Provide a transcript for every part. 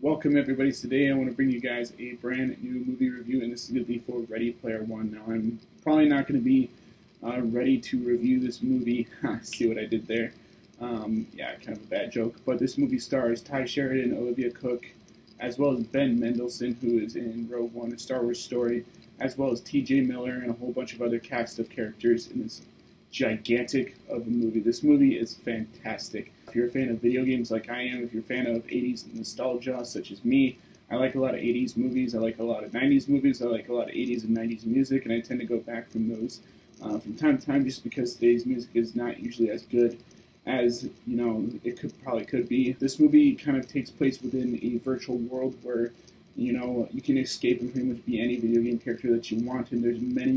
Welcome everybody. Today I want to bring you guys a brand new movie review, and this is going to be for Ready Player One. Now I'm probably not going to be ready to review this movie. See what I did there? Yeah, kind of a bad joke. But this movie stars Ty Sheridan, Olivia Cooke, as well as Ben Mendelsohn, who is in Rogue One, a Star Wars story, as well as T.J. Miller and a whole bunch of other cast of characters in this gigantic of a movie. This movie is fantastic. If you're a fan of video games like I am, if you're a fan of 80s nostalgia such as me, I like a lot of 80s movies, I like a lot of 90s movies, I like a lot of 80s and 90s music, and I tend to go back from those from time to time just because today's music is not usually as good as it could be. This movie kind of takes place within a virtual world where you can escape and pretty much be any video game character that you want, and there's many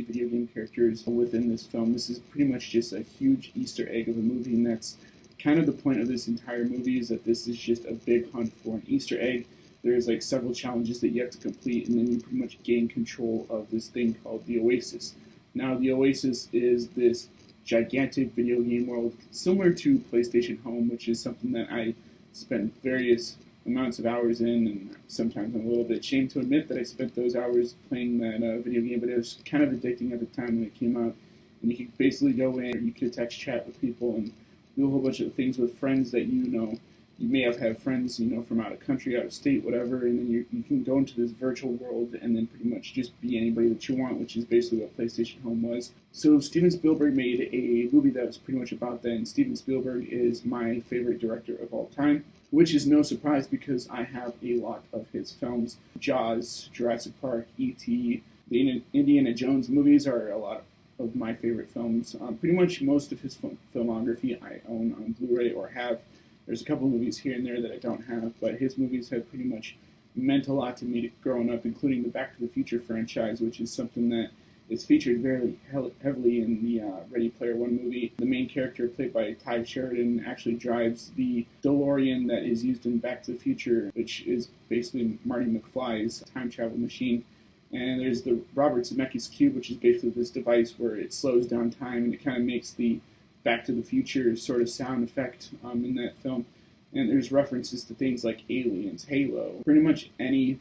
video game characters within this film. This is pretty much just a huge Easter egg of a movie, and that's kind of the point of this entire movie, is that this is just a big hunt for an Easter egg. There's like several challenges that you have to complete, and then you pretty much gain control of this thing called the Oasis. Now, the Oasis is this gigantic video game world similar to PlayStation Home, which is something that I spent various amounts of hours in, and sometimes I'm a little bit ashamed to admit that I spent those hours playing that video game, but it was kind of addicting at the time when it came out. And you could basically go in, you could text chat with people and do a whole bunch of things with friends that you may have had friends from out of country, out of state, whatever, and then you can go into this virtual world and then pretty much just be anybody that you want, which is basically what PlayStation Home was. So Steven Spielberg made a movie that was pretty much about that, and Steven Spielberg is my favorite director of all time, which is no surprise because I have a lot of his films. Jaws, Jurassic Park, E.T., the Indiana Jones movies are a lot of my favorite films. Pretty much most of his filmography I own on Blu-ray or have. There's a couple movies here and there that I don't have, but his movies have pretty much meant a lot to me growing up, including the Back to the Future franchise, which is something that is featured very heavily in the Ready Player One movie. The main character, played by Ty Sheridan, actually drives the DeLorean that is used in Back to the Future, which is basically Marty McFly's time travel machine. And there's the Robert Zemeckis Cube, which is basically this device where it slows down time and it kind of makes the Back to the Future sort of sound effect in that film. And there's references to things like Aliens, Halo, pretty much any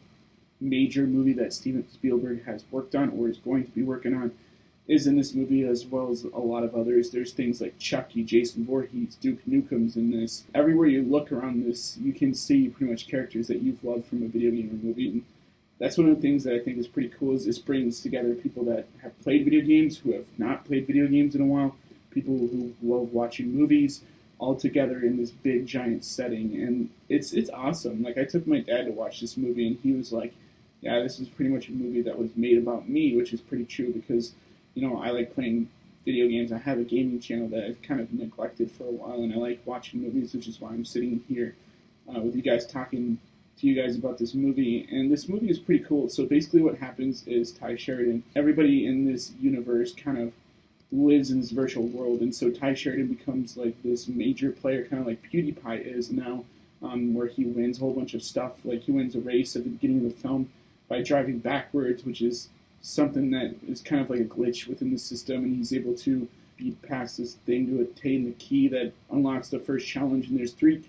major movie that Steven Spielberg has worked on or is going to be working on is in this movie, as well as a lot of others. There's things like Chucky, Jason Voorhees, Duke Nukem's in this. Everywhere you look around this, you can see pretty much characters that you've loved from a video game or movie. And that's one of the things that I think is pretty cool, is this brings together people that have played video games, who have not played video games in a while, people who love watching movies, all together in this big giant setting. And it's awesome. Like, I took my dad to watch this movie, and he was like, yeah, this is pretty much a movie that was made about me, which is pretty true because, I like playing video games. I have a gaming channel that I've kind of neglected for a while, and I like watching movies, which is why I'm sitting here with you guys, talking to you guys about this movie. And this movie is pretty cool. So basically what happens is Ty Sheridan, everybody in this universe kind of lives in this virtual world, and so Ty Sheridan becomes like this major player, kind of like PewDiePie is now, where he wins a whole bunch of stuff. Like, he wins a race at the beginning of the film by driving backwards, which is something that is kind of like a glitch within the system, and he's able to beat past this thing to attain the key that unlocks the first challenge. And there's three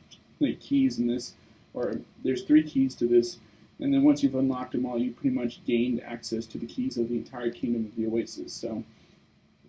keys in this, or there's three keys to this, and then once you've unlocked them all, you pretty much gained access to the keys of the entire kingdom of the Oasis. So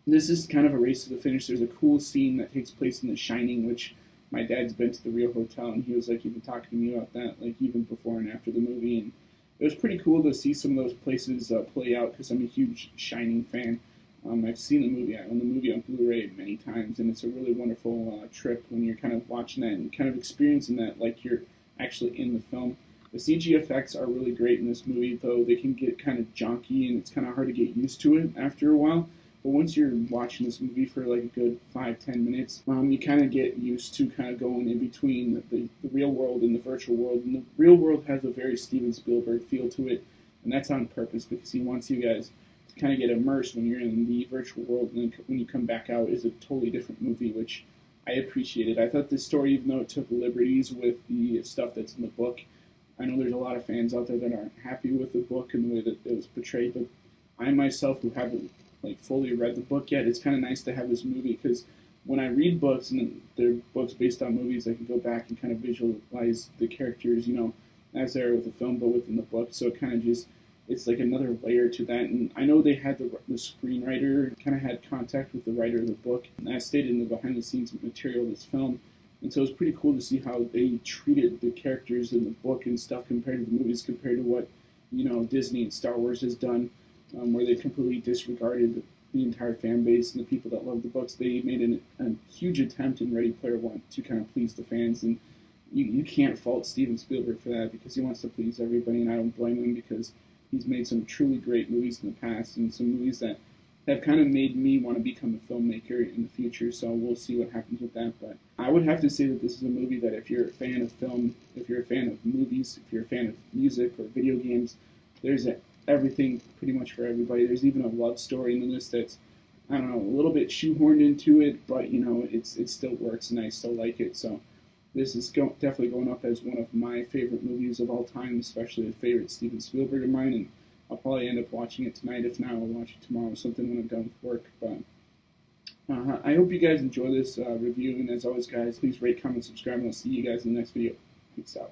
this is kind of a race to the finish. There's a cool scene that takes place in The Shining, which my dad's been to the Rio Hotel, and he was like, you've been talking to me about that, like, even before and after the movie. And it was pretty cool to see some of those places play out, because I'm a huge Shining fan. I've seen the movie. I own the movie on Blu-ray many times, and it's a really wonderful trip when you're kind of watching that and kind of experiencing that like you're actually in the film. The CG effects are really great in this movie, though they can get kind of junky, and it's kind of hard to get used to it after a while. But once you're watching this movie for like a good 5-10 minutes, you kind of get used to kind of going in between the real world and the virtual world. And the real world has a very Steven Spielberg feel to it, and that's on purpose because he wants you guys to kind of get immersed when you're in the virtual world, and then when you come back out, it's a totally different movie, which I appreciated. I thought this story, even though it took liberties with the stuff that's in the book, I know there's a lot of fans out there that aren't happy with the book and the way that it was portrayed, but I myself, who haven't fully read the book yet, it's kind of nice to have this movie, because when I read books, and they're books based on movies, I can go back and kind of visualize the characters, as they are with the film, but within the book. So it kind of just it's like another layer to that. And I know they had the screenwriter kind of had contact with the writer of the book, as stated in the behind the scenes material of this film. And so it's pretty cool to see how they treated the characters in the book and stuff compared to the movies, compared to what Disney and Star Wars has done, where they completely disregarded the entire fan base and the people that love the books. They made a huge attempt in Ready Player One to kind of please the fans, and you can't fault Steven Spielberg for that because he wants to please everybody, and I don't blame him because he's made some truly great movies in the past and some movies that have kind of made me want to become a filmmaker in the future. So we'll see what happens with that. But I would have to say that this is a movie that if you're a fan of film, if you're a fan of movies, if you're a fan of music or video games, there's everything pretty much for everybody. There's even a love story in this that's, I don't know, a little bit shoehorned into it, but it still works and I still like it. So this is definitely going up as one of my favorite movies of all time, especially a favorite Steven Spielberg of mine. And I'll probably end up watching it tonight. If not, I'll watch it tomorrow or something when I'm done with work. But I hope you guys enjoy this review. And as always, guys, please rate, comment, subscribe, and I'll see you guys in the next video. Peace out.